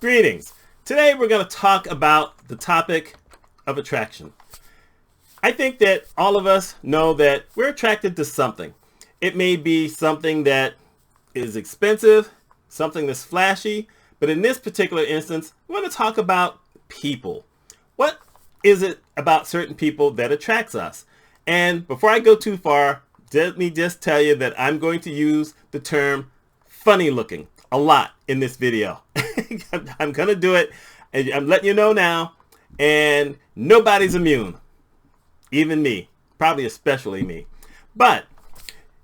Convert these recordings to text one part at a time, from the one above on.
Greetings. Today we're going to talk about the topic of attraction. I think that all of us know that we're attracted to something. It may be something that is expensive, something that's flashy, but in this particular instance, we're going to talk about people. What is it about certain people that attracts us? And before I go too far, let me just tell you that I'm going to use the term funny looking a lot in this video. I'm going to do it, and I'm letting you know now, and nobody's immune. Even me, probably especially me. But,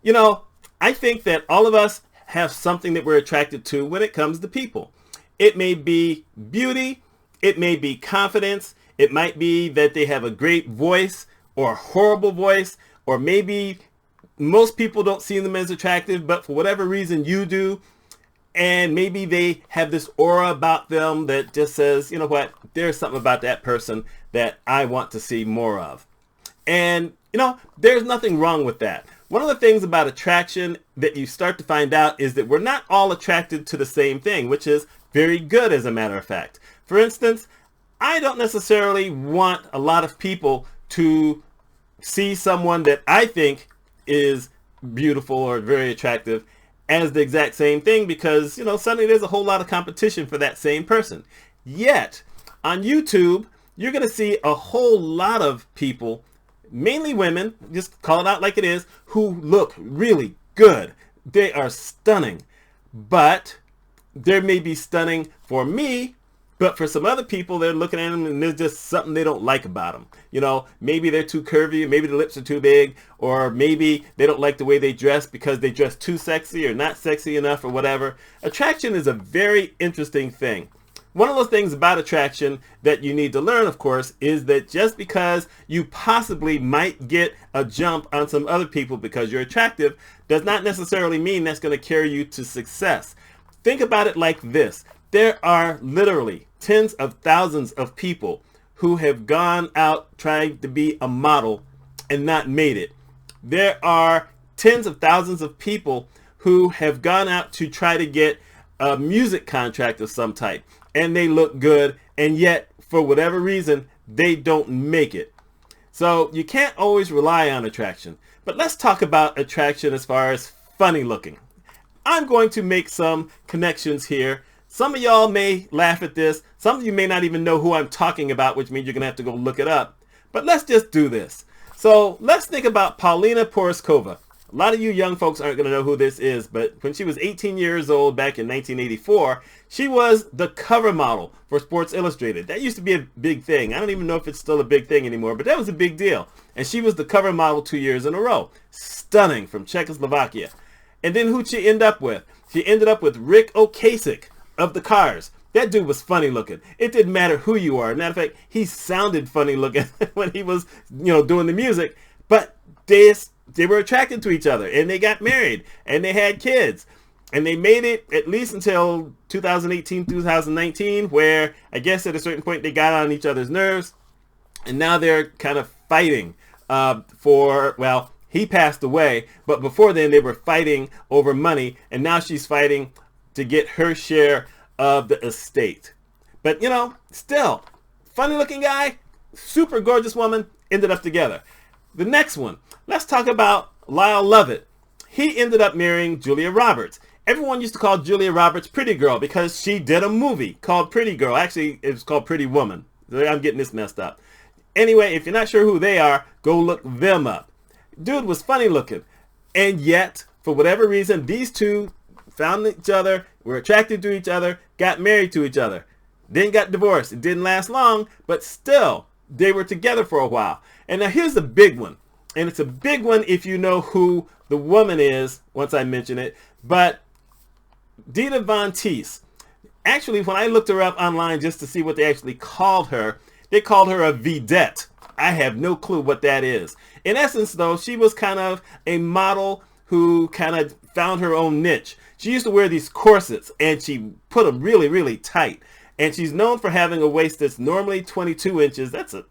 you know, I think that all of us have something that we're attracted to when it comes to people. It may be beauty, it may be confidence, it might be that they have a great voice or a horrible voice, or maybe most people don't see them as attractive, but for whatever reason you do. And maybe they have this aura about them that just says, you know what, there's something about that person that I want to see more of. And, you know, there's nothing wrong with that. One of the things about attraction that you start to find out is that we're not all attracted to the same thing, which is very good, as a matter of fact. For instance, I don't necessarily want a lot of people to see someone that I think is beautiful or very attractive as the exact same thing, because, you know, suddenly there's a whole lot of competition for that same person. Yet, on YouTube, you're going to see a whole lot of people, mainly women, just call it out like it is, who look really good. They are stunning. But they may be stunning for me, but for some other people, they're looking at them and there's just something they don't like about them. You know, maybe they're too curvy, maybe the lips are too big, or maybe they don't like the way they dress because they dress too sexy or not sexy enough or whatever. Attraction is a very interesting thing. One of those things about attraction that you need to learn, of course, is that just because you possibly might get a jump on some other people because you're attractive does not necessarily mean that's going to carry you to success. Think about it like this. There are literally tens of thousands of people who have gone out trying to be a model and not made it. There are tens of thousands of people who have gone out to try to get a music contract of some type, and they look good, and yet for whatever reason they don't make it. So you can't always rely on attraction. But let's talk about attraction as far as funny looking. I'm going to make some connections here. Some of y'all may laugh at this. Some of you may not even know who I'm talking about, which means you're going to have to go look it up. But let's just do this. So let's think about Paulina Poroskova. A lot of you young folks aren't going to know who this is, but when she was 18 years old back in 1984, she was the cover model for Sports Illustrated. That used to be a big thing. I don't even know if it's still a big thing anymore, but that was a big deal. And she was the cover model 2 years in a row. Stunning, from Czechoslovakia. And then who'd she end up with? She ended up with Rick Ocasek of the Cars. That dude was funny looking. It didn't matter who you are. Matter of fact, he sounded funny looking when he was, you know, doing the music. But they were attracted to each other, and they got married, and they had kids, and they made it at least until 2018, 2019, where I guess at a certain point they got on each other's nerves, and now they're kind of fighting well, he passed away, but before then they were fighting over money, and now she's fighting to get her share of the estate. But, you know, still, funny looking guy, super gorgeous woman, ended up together. The next one, let's talk about Lyle Lovett. He ended up marrying Julia Roberts. Everyone used to call Julia Roberts Pretty Girl because she did a movie called Pretty Girl. Actually, it was called Pretty Woman. I'm getting this messed up. Anyway, if you're not sure who they are, go look them up. Dude was funny looking. And yet, for whatever reason, these two found each other, were attracted to each other, got married to each other, then got divorced. It didn't last long, but still, they were together for a while. And now here's the big one. And it's a big one if you know who the woman is, once I mention it. But Dita Von Teese, actually, when I looked her up online just to see what they actually called her, they called her a vedette. I have no clue what that is. In essence, though, she was kind of a model who kind of found her own niche. She used to wear these corsets, and she put them really, really tight. And she's known for having a waist that's normally 22 inches. That's a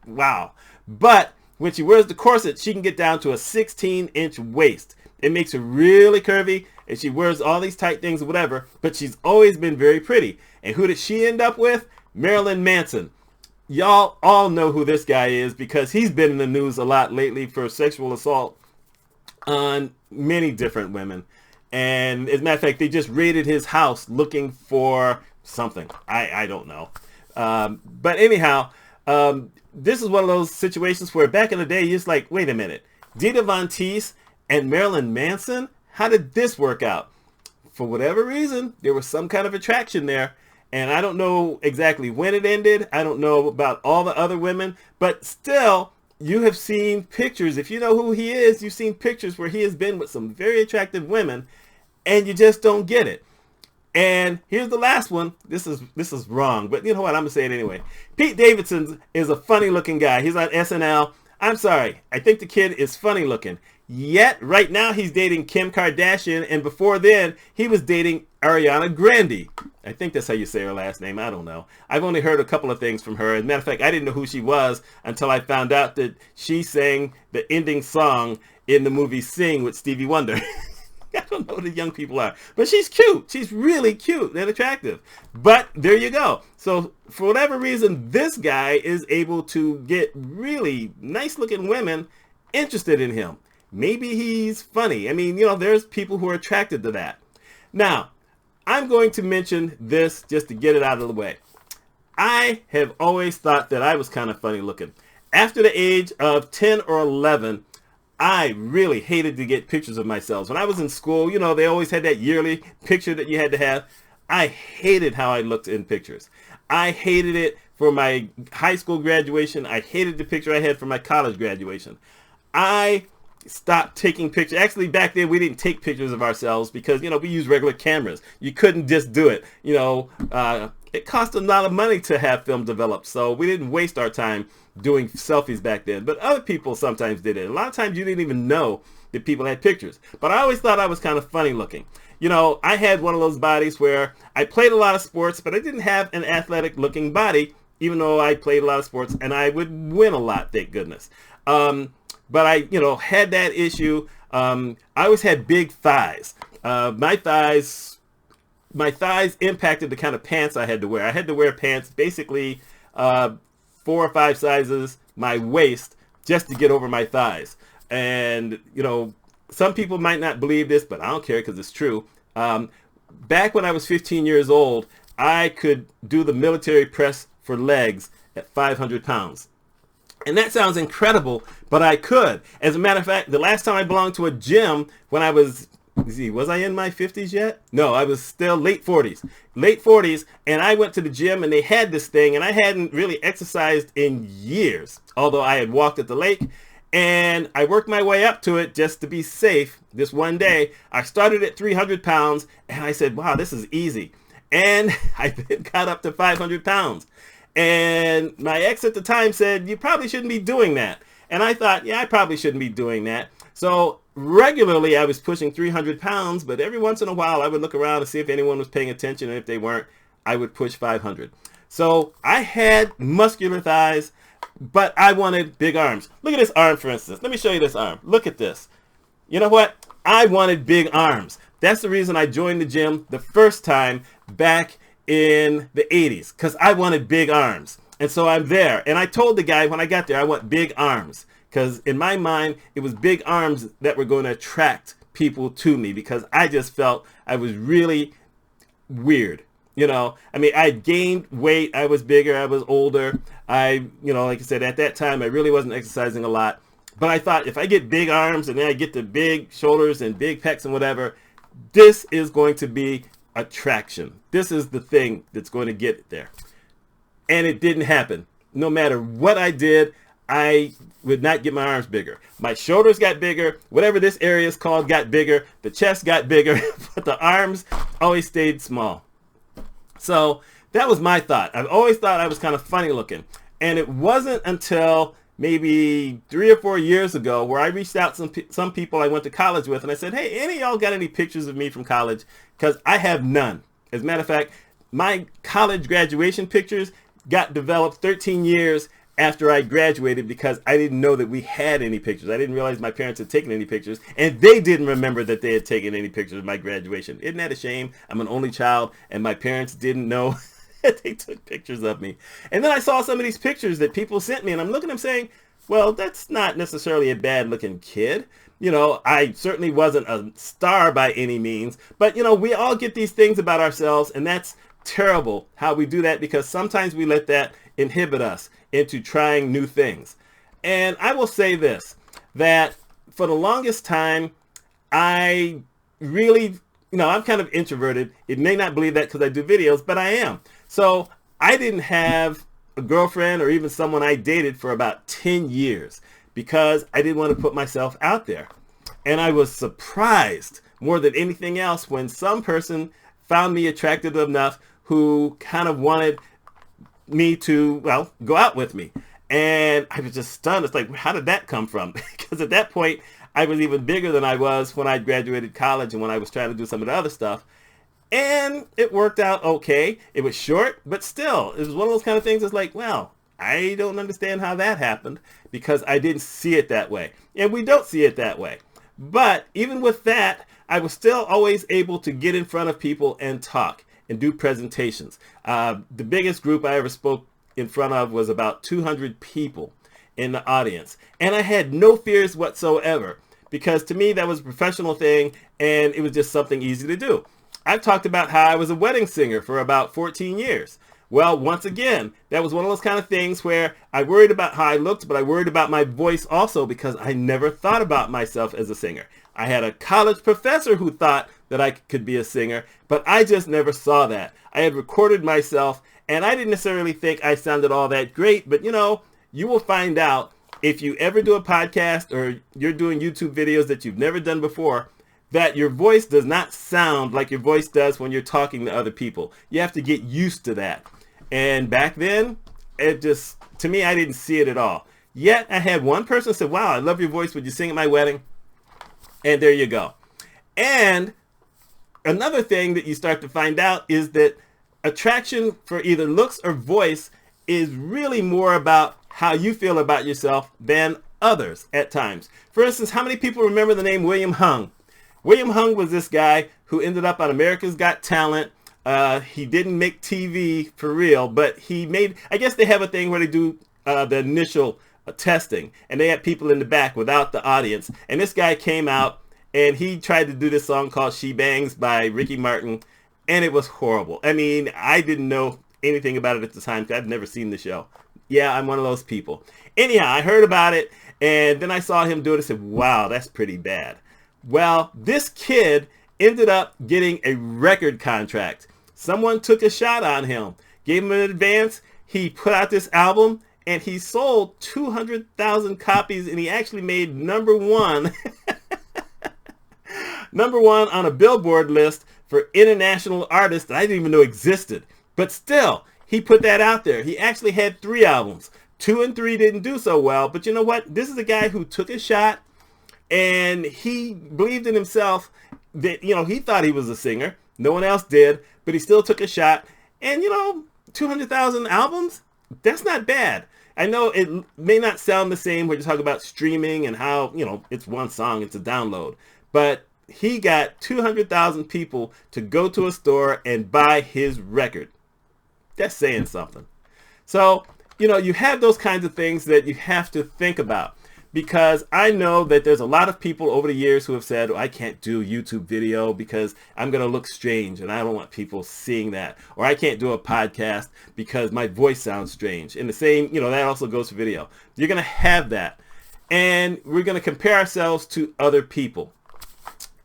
wow. But when she wears the corset, she can get down to a 16-inch waist. It makes her really curvy, and she wears all these tight things or whatever, but she's always been very pretty. And who did she end up with? Marilyn Manson. Y'all all know who this guy is because he's been in the news a lot lately for sexual assault on many different women. And as a matter of fact, they just raided his house looking for something. I don't know. But anyhow, this is one of those situations where back in the day, you're just like, wait a minute. Dita Von Teese and Marilyn Manson? How did this work out? For whatever reason, there was some kind of attraction there. And I don't know exactly when it ended. I don't know about all the other women. But still, you have seen pictures. If you know who he is, you've seen pictures where he has been with some very attractive women. And you just don't get it. And here's the last one. This is wrong. But you know what? I'm going to say it anyway. Pete Davidson is a funny looking guy. He's on SNL. I'm sorry. I think the kid is funny looking. Yet, right now, he's dating Kim Kardashian, and before then, he was dating Ariana Grande. I think that's how you say her last name. I don't know. I've only heard a couple of things from her. As a matter of fact, I didn't know who she was until I found out that she sang the ending song in the movie Sing with Stevie Wonder. I don't know who the young people are, but she's cute. She's really cute and attractive. But there you go. So for whatever reason, this guy is able to get really nice looking women interested in him. Maybe he's funny. I mean, you know, there's people who are attracted to that. Now, I'm going to mention this just to get it out of the way. I have always thought that I was kind of funny looking. After the age of 10 or 11, I really hated to get pictures of myself. When I was in school, you know, they always had that yearly picture that you had to have. I hated how I looked in pictures. I hated it for my high school graduation. I hated the picture I had for my college graduation. I stopped taking pictures. Actually, back then, we didn't take pictures of ourselves because, you know, we used regular cameras. You couldn't just do it. You know, it cost a lot of money to have film developed, so we didn't waste our time doing selfies back then. But other people sometimes did it. A lot of times you didn't even know that people had pictures. But I always thought I was kind of funny looking. You know, I had one of those bodies where I played a lot of sports, but I didn't have an athletic looking body, even though I played a lot of sports, and I would win a lot, thank goodness. But I, you know, had that issue. I always had big thighs. My thighs impacted the kind of pants I had to wear. I had to wear pants basically 4 or 5 sizes my waist just to get over my thighs. And, you know, some people might not believe this, but I don't care because it's true. Back when I was 15 years old, I could do the military press for legs at 500 pounds. And that sounds incredible, but I could. As a matter of fact, the last time I belonged to a gym when I was I in my 50s yet? No, I was still late 40s. Late 40s, and I went to the gym and they had this thing, and I hadn't really exercised in years, although I had walked at the lake. And I worked my way up to it just to be safe. This one day, I started at 300 pounds, and I said, wow, this is easy. And I then got up to 500 pounds. And my ex at the time said, you probably shouldn't be doing that. And I thought, yeah, I probably shouldn't be doing that. So regularly I was pushing 300 pounds, but every once in a while I would look around and see if anyone was paying attention. And if they weren't, I would push 500. So I had muscular thighs, but I wanted big arms. Look at this arm, for instance. Let me show you this arm. Look at this. You know what? I wanted big arms. That's the reason I joined the gym the first time back in the 80s, because I wanted big arms. And so I'm there. And I told the guy when I got there, I want big arms. Because in my mind, it was big arms that were going to attract people to me, because I just felt I was really weird. You know, I mean, I gained weight. I was bigger. I was older. You know, like I said, at that time, I really wasn't exercising a lot. But I thought if I get big arms and then I get the big shoulders and big pecs and whatever, this is going to be attraction. This is the thing that's going to get it there. And it didn't happen. No matter what I did, I would not get my arms bigger. My shoulders got bigger. Whatever this area is called got bigger. The chest got bigger. But the arms always stayed small. So that was my thought. I've always thought I was kind of funny looking. And it wasn't until maybe 3 or 4 years ago where I reached out to some people I went to college with, and I said, hey, any of y'all got any pictures of me from college? Because I have none. As a matter of fact, my college graduation pictures got developed 13 years after I graduated because I didn't know that we had any pictures. I didn't realize my parents had taken any pictures, and they didn't remember that they had taken any pictures of my graduation. Isn't that a shame? I'm an only child, and my parents didn't know that they took pictures of me. And then I saw some of these pictures that people sent me, and I'm looking at them saying, well, that's not necessarily a bad looking kid. You know, I certainly wasn't a star by any means, but you know, we all get these things about ourselves, and that's terrible how we do that, because sometimes we let that inhibit us into trying new things. And I will say this, that for the longest time, I really, I'm kind of introverted. It may not believe that because I do videos, but I am. So I didn't have a girlfriend or even someone I dated for about 10 years because I didn't want to put myself out there. And I was surprised more than anything else when some person found me attractive enough who kind of wanted me to, well, go out with me. And I was just stunned. It's like, how did that come from? Because at that point, I was even bigger than I was when I graduated college and when I was trying to do some of the other stuff. And it worked out okay. It was short, but still, it was one of those kind of things that's like, well, I don't understand how that happened because I didn't see it that way. And we don't see it that way. But even with that, I was still always able to get in front of people and talk and do presentations. The biggest group I ever spoke in front of was about 200 people in the audience. And I had no fears whatsoever because to me that was a professional thing and it was just something easy to do. I've talked about how I was a wedding singer for about 14 years. Well, once again, that was one of those kind of things where I worried about how I looked, but I worried about my voice also because I never thought about myself as a singer. I had a college professor who thought that I could be a singer, but I just never saw that. I had recorded myself and I didn't necessarily think I sounded all that great, but you will find out if you ever do a podcast or you're doing YouTube videos that you've never done before, that your voice does not sound like your voice does when you're talking to other people. You have to get used to that. And back then, it just, to me, I didn't see it at all. Yet I had one person say, wow, I love your voice. Would you sing at my wedding? And there you go. And another thing that you start to find out is that attraction for either looks or voice is really more about how you feel about yourself than others at times. For instance, how many people remember the name William Hung? William Hung was this guy who ended up on America's Got Talent. He didn't make TV for real, but he made, I guess they have a thing where they do the initial testing, and they had people in the back without the audience. And this guy came out, and he tried to do this song called She Bangs by Ricky Martin, and it was horrible. I mean, I didn't know anything about it at the time, because I've never seen the show. Yeah, I'm one of those people. Anyhow, I heard about it, and then I saw him do it and said, wow, that's pretty bad. Well, this kid ended up getting a record contract. Someone took a shot on him, gave him an advance. He put out this album and he sold 200,000 copies and he actually made number one on a Billboard list for international artists that I didn't even know existed. But still, he put that out there. He actually had 3 albums. 2 and 3 didn't do so well. But you know what? This is a guy who took a shot and he believed in himself that, he thought he was a singer. No one else did, but he still took a shot. And, 200,000 albums, that's not bad. I know it may not sound the same when you talk about streaming and how, it's one song, it's a download. But he got 200,000 people to go to a store and buy his record. That's saying something. So, you have those kinds of things that you have to think about. Because I know that there's a lot of people over the years who have said, I can't do YouTube video because I'm going to look strange and I don't want people seeing that. Or I can't do a podcast because my voice sounds strange. And the same, that also goes for video. You're going to have that. And we're going to compare ourselves to other people.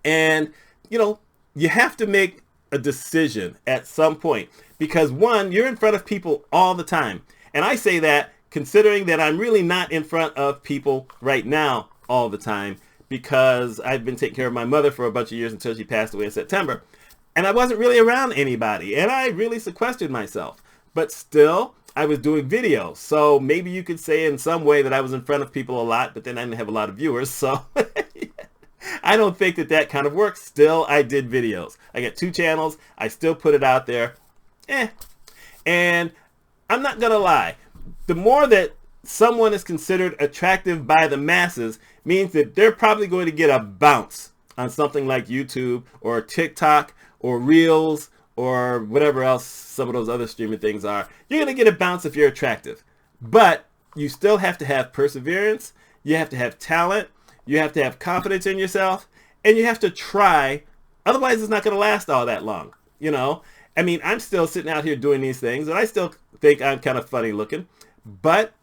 And, you have to make a decision at some point. Because one, you're in front of people all the time. And I say that considering that I'm really not in front of people right now all the time because I've been taking care of my mother for a bunch of years until she passed away in September. And I wasn't really around anybody and I really sequestered myself. But still, I was doing videos. So maybe you could say in some way that I was in front of people a lot, but then I didn't have a lot of viewers. So I don't think that kind of works. Still, I did videos. I got 2 channels. I still put it out there. And I'm not going to lie. The more that someone is considered attractive by the masses means that they're probably going to get a bounce on something like YouTube or TikTok or Reels or whatever else some of those other streaming things are. You're going to get a bounce if you're attractive. But you still have to have perseverance. You have to have talent. You have to have confidence in yourself. And you have to try. Otherwise, it's not going to last all that long. You know, I mean, I'm still sitting out here doing these things, and I still think I'm kind of funny looking. But,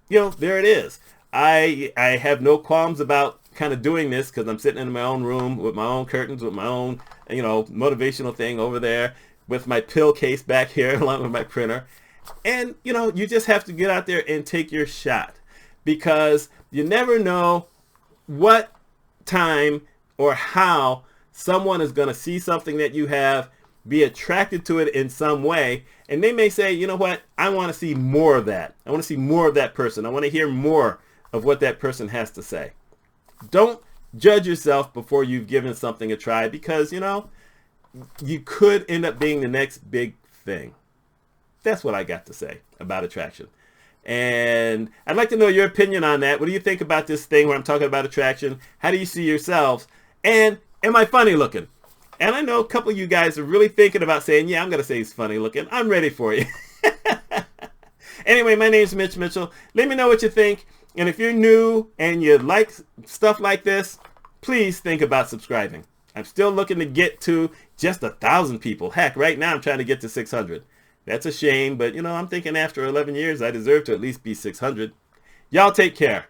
you know, there it is. I have no qualms about kind of doing this because I'm sitting in my own room with my own curtains, with my own, you know, motivational thing over there, with my pill case back here along with my printer. And, you know, you just have to get out there and take your shot, because you never know what time or how someone is going to see something that you have, be attracted to it in some way, and they may say, you know what, I want to see more of that. I want to see more of that person. I want to hear more of what that person has to say. Don't judge yourself before you've given something a try, because, you know, you could end up being the next big thing. That's what I got to say about attraction. And I'd like to know your opinion on that. What do you think about this thing where I'm talking about attraction? How do you see yourselves? And am I funny looking? And I know a couple of you guys are really thinking about saying, yeah, I'm going to say he's funny looking. I'm ready for you. Anyway, my name's Mitch Mitchell. Let me know what you think. And if you're new and you like stuff like this, please think about subscribing. I'm still looking to get to just 1,000 people. Heck, right now I'm trying to get to 600. That's a shame, but, you know, I'm thinking after 11 years, I deserve to at least be 600. Y'all take care.